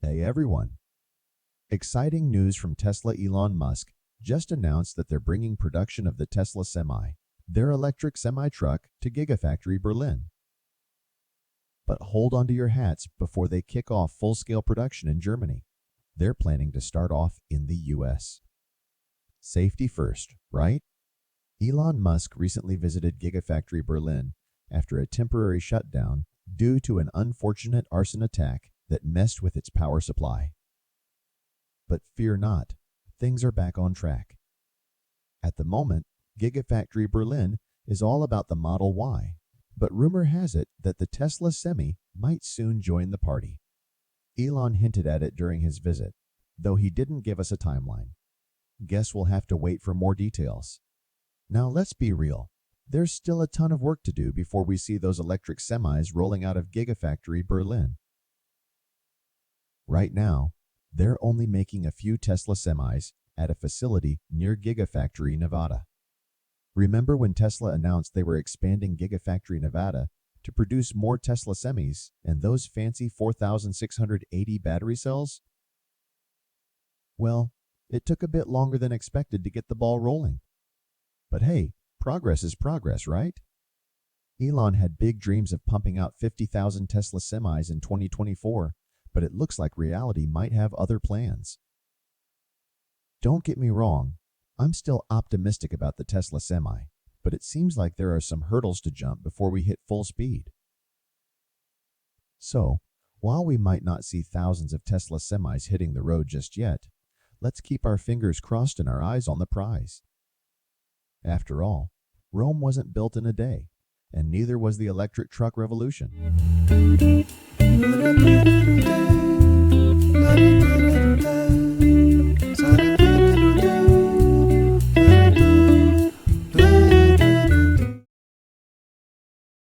Hey everyone! Exciting news from Tesla. Elon Musk just announced that they're bringing production of the Tesla Semi, their electric semi-truck, to Gigafactory Berlin. But hold on to your hats before they kick off full-scale production in Germany. They're planning to start off in the US. Safety first, right? Elon Musk recently visited Gigafactory Berlin after a temporary shutdown due to an unfortunate arson attack that messed with its power supply. But fear not, things are back on track. At the moment, Gigafactory Berlin is all about the Model Y, but rumor has it that the Tesla Semi might soon join the party. Elon hinted at it during his visit, though he didn't give us a timeline. Guess we'll have to wait for more details. Now let's be real. There's still a ton of work to do before we see those electric semis rolling out of Gigafactory Berlin. Right now, they're only making a few Tesla semis at a facility near Gigafactory Nevada. Remember when Tesla announced they were expanding Gigafactory Nevada to produce more Tesla semis and those fancy 4,680 battery cells? Well, it took a bit longer than expected to get the ball rolling. But hey, progress is progress, right? Elon had big dreams of pumping out 50,000 Tesla semis in 2024, but it looks like reality might have other plans. Don't get me wrong, I'm still optimistic about the Tesla Semi, but it seems like there are some hurdles to jump before we hit full speed. So, while we might not see thousands of Tesla semis hitting the road just yet, let's keep our fingers crossed and our eyes on the prize. After all, Rome wasn't built in a day, and neither was the electric truck revolution.